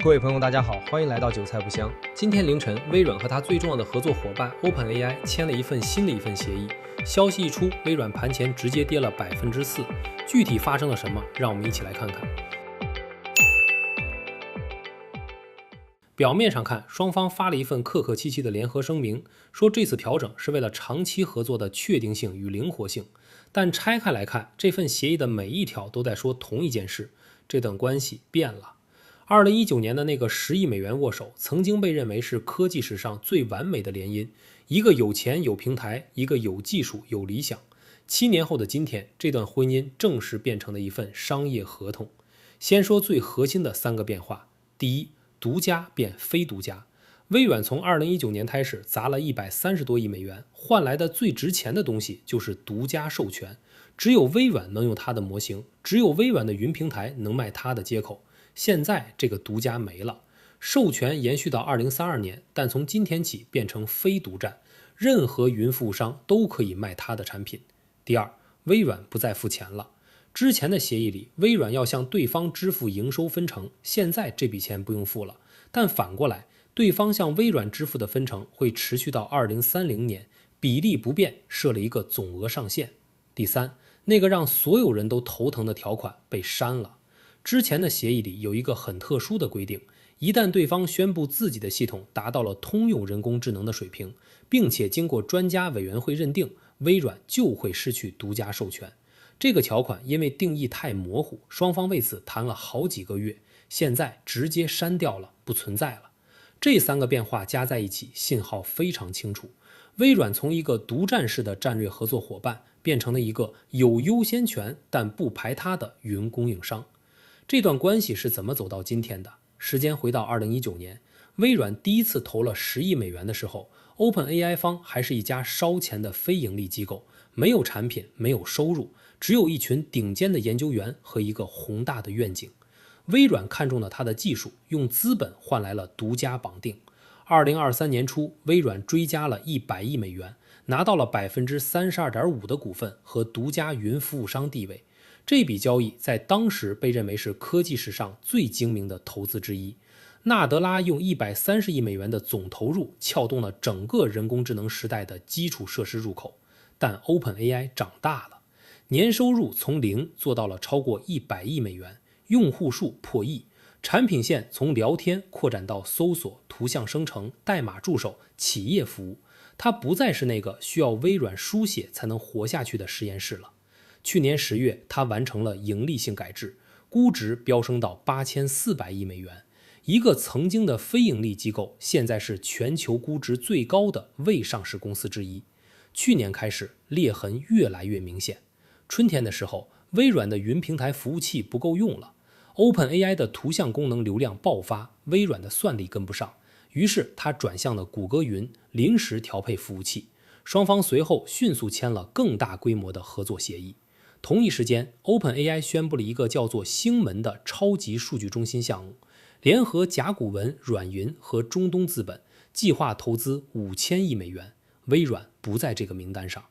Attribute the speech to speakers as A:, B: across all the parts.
A: 各位朋友，大家好，欢迎来到韭菜不香。今天凌晨，微软和它最重要的合作伙伴 OpenAI 签了新的一份协议。消息一出，微软盘前直接跌了4%。具体发生了什么？让我们一起来看看。表面上看，双方发了一份客客气气的联合声明，说这次调整是为了长期合作的确定性与灵活性。但拆开来看，这份协议的每一条都在说同一件事：这段关系变了。2019年的那个10亿美元握手，曾经被认为是科技史上最完美的联姻，一个有钱有平台，一个有技术有理想。7年后的今天，这段婚姻正式变成了一份商业合同。先说最核心的3个变化。第一，独家变非独家。微软从2019年开始砸了130多亿美元，换来的最值钱的东西就是独家授权。只有微软能用它的模型，只有微软的云平台能卖它的接口。现在这个独家没了，授权延续到2032年，但从今天起变成非独占，任何云服务商都可以卖它的产品。第二，微软不再付钱了。之前的协议里，微软要向对方支付营收分成，现在这笔钱不用付了，但反过来，对方向微软支付的分成会持续到2030年，比例不变，设了一个总额上限。第三，那个让所有人都头疼的条款被删了。之前的协议里有一个很特殊的规定，一旦对方宣布自己的系统达到了通用人工智能的水平，并且经过专家委员会认定，微软就会失去独家授权。这个条款因为定义太模糊，双方为此谈了好几个月，现在直接删掉了，不存在了。这3个变化加在一起，信号非常清楚。微软从一个独占式的战略合作伙伴，变成了一个有优先权但不排他的云供应商。这段关系是怎么走到今天的？时间回到2019年，微软第一次投了10亿美元的时候， OpenAI 方还是一家烧钱的非盈利机构，没有产品，没有收入，只有一群顶尖的研究员和一个宏大的愿景。微软看中了它的技术，用资本换来了独家绑定。2023年初，微软追加了100亿美元，拿到了32.5%的股份和独家云服务商地位。这笔交易在当时被认为是科技史上最精明的投资之一。纳德拉用130亿美元的总投入撬动了整个人工智能时代的基础设施入口。但 OpenAI 长大了，年收入从0做到了超过100亿美元，用户数破亿，产品线从聊天扩展到搜索、图像生成、代码助手、企业服务。它不再是那个需要微软书写才能活下去的实验室了。去年10月，它完成了盈利性改制，估值飙升到8400亿美元。一个曾经的非盈利机构，现在是全球估值最高的未上市公司之一。去年开始，裂痕越来越明显。春天的时候，微软的云平台服务器不够用了， OpenAI 的图像功能流量爆发，微软的算力跟不上，于是它转向了谷歌云，临时调配服务器。双方随后迅速签了更大规模的合作协议。同一时间， OpenAI 宣布了一个叫做星门的超级数据中心项目，联合甲骨文、软银和中东资本，计划投资5000亿美元。微软不在这个名单上。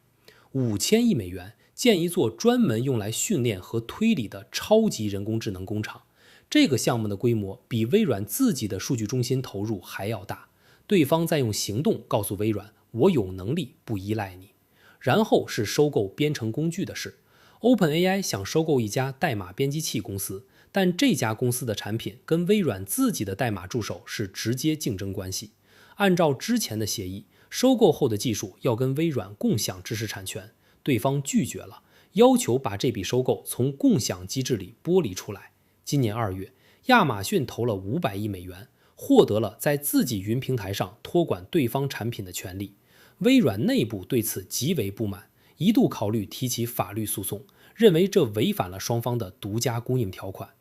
A: 5000亿美元建一座专门用来训练和推理的超级人工智能工厂，这个项目的规模比微软自己的数据中心投入还要大。对方在用行动告诉微软，我有能力，不依赖你。然后是收购编程工具的事。OpenAI 想收购一家代码编辑器公司，但这家公司的产品跟微软自己的代码助手是直接竞争关系。按照之前的协议，收购后的技术要跟微软共享知识产权，对方拒绝了，要求把这笔收购从共享机制里剥离出来。今年2月，亚马逊投了500亿美元，获得了在自己云平台上托管对方产品的权利。微软内部对此极为不满，一度考虑提起法律诉讼，认为这违反了双方的独家供应条款。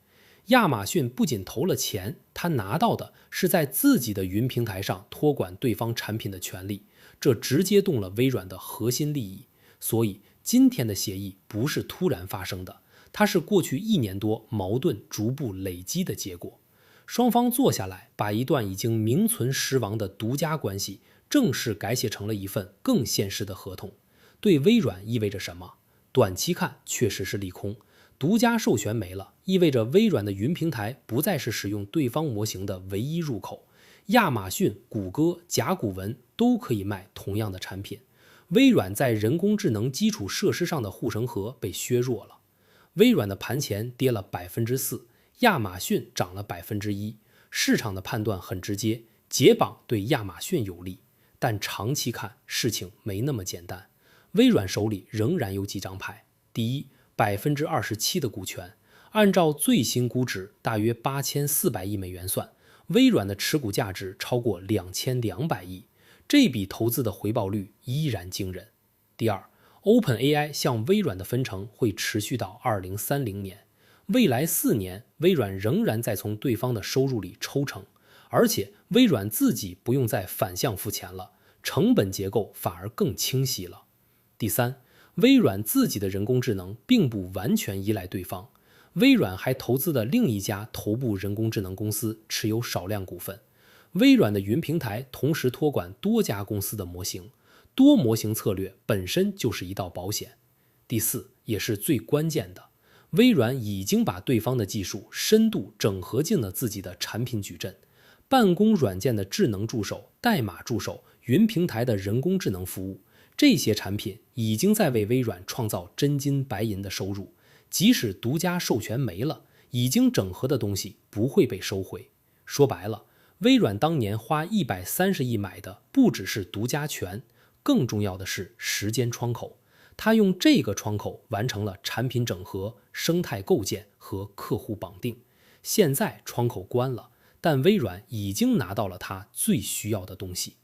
A: 亚马逊不仅投了钱，他拿到的是在自己的云平台上托管对方产品的权利，这直接动了微软的核心利益。所以今天的协议不是突然发生的，它是过去1年多矛盾逐步累积的结果。双方坐下来，把一段已经名存实亡的独家关系正式改写成了一份更现实的合同。对微软意味着什么？短期看确实是利空，独家授权没了，意味着微软的云平台不再是使用对方模型的唯一入口。亚马逊、谷歌、甲骨文都可以卖同样的产品。微软在人工智能基础设施上的护城河被削弱了。微软的盘前跌了4%，亚马逊涨了1%。市场的判断很直接，解绑对亚马逊有利。但长期看，事情没那么简单。微软手里仍然有几张牌。第一，27%的股权，按照最新估值大约8400亿美元算，微软的持股价值超过2200亿，这笔投资的回报率依然惊人。第二，OpenAI 向微软的分成会持续到2030年，未来4年，微软仍然在从对方的收入里抽成，而且微软自己不用再反向付钱了，成本结构反而更清晰了。第三，微软自己的人工智能并不完全依赖对方，微软还投资的另一家头部人工智能公司持有少量股份。微软的云平台同时托管多家公司的模型，多模型策略本身就是一道保险。第四，也是最关键的，微软已经把对方的技术深度整合进了自己的产品矩阵，办公软件的智能助手、代码助手、云平台的人工智能服务，这些产品已经在为微软创造真金白银的收入。即使独家授权没了，已经整合的东西不会被收回。说白了，微软当年花130亿买的不只是独家权，更重要的是时间窗口。他用这个窗口完成了产品整合、生态构建和客户绑定。现在窗口关了，但微软已经拿到了他最需要的东西。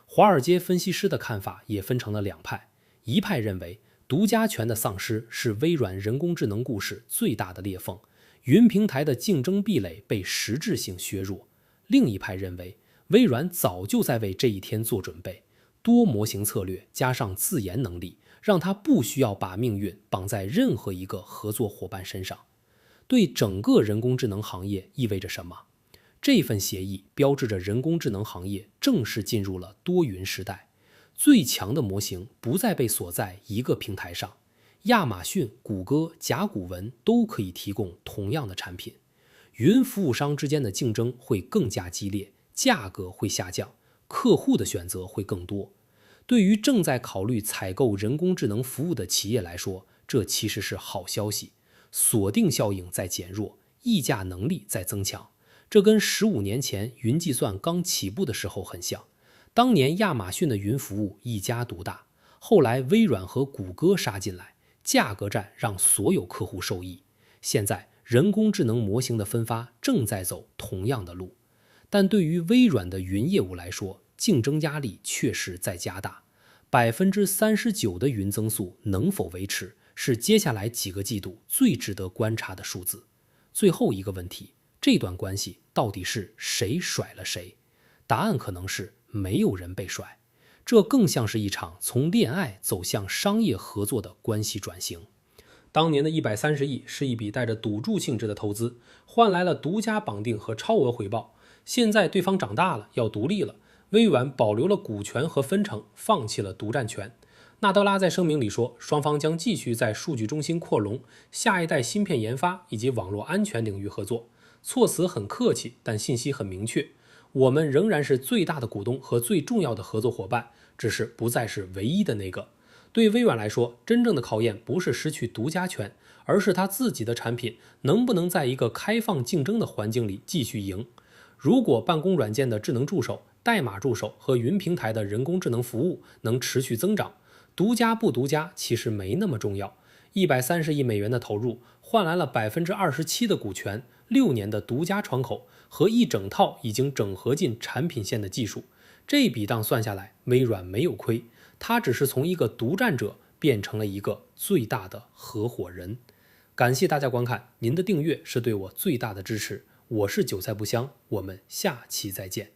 A: 华尔街分析师的看法也分成了两派，一派认为独家权的丧失是微软人工智能故事最大的裂缝，云平台的竞争壁垒被实质性削弱。另一派认为微软早就在为这一天做准备，多模型策略加上自研能力，让它不需要把命运绑在任何一个合作伙伴身上。对整个人工智能行业意味着什么？这份协议标志着人工智能行业正式进入了多云时代，最强的模型不再被锁在一个平台上，亚马逊、谷歌、甲骨文都可以提供同样的产品。云服务商之间的竞争会更加激烈，价格会下降，客户的选择会更多。对于正在考虑采购人工智能服务的企业来说，这其实是好消息。锁定效应在减弱，议价能力在增强。这跟15年前云计算刚起步的时候很像。当年亚马逊的云服务一家独大，后来微软和谷歌杀进来，价格战让所有客户受益。现在人工智能模型的分发正在走同样的路，但对于微软的云业务来说，竞争压力确实在加大。39%的云增速能否维持，是接下来几个季度最值得观察的数字。最后一个问题，这段关系到底是谁甩了谁？答案可能是没有人被甩，这更像是一场从恋爱走向商业合作的关系转型。当年的130亿是一笔带着赌注性质的投资，换来了独家绑定和超额回报。现在对方长大了，要独立了，微软保留了股权和分成，放弃了独占权。纳德拉在声明里说，双方将继续在数据中心扩容、下一代芯片研发以及网络安全领域合作。措辞很客气，但信息很明确，我们仍然是最大的股东和最重要的合作伙伴，只是不再是唯一的那个。对微软来说，真正的考验不是失去独家权，而是它自己的产品能不能在一个开放竞争的环境里继续赢。如果办公软件的智能助手、代码助手和云平台的人工智能服务能持续增长，独家不独家其实没那么重要。130亿美元的投入换来了27%的股权，6年的独家窗口和一整套已经整合进产品线的技术。这笔账算下来，微软没有亏，它只是从一个独占者变成了一个最大的合伙人。感谢大家观看，您的订阅是对我最大的支持。我是韭菜不香，我们下期再见。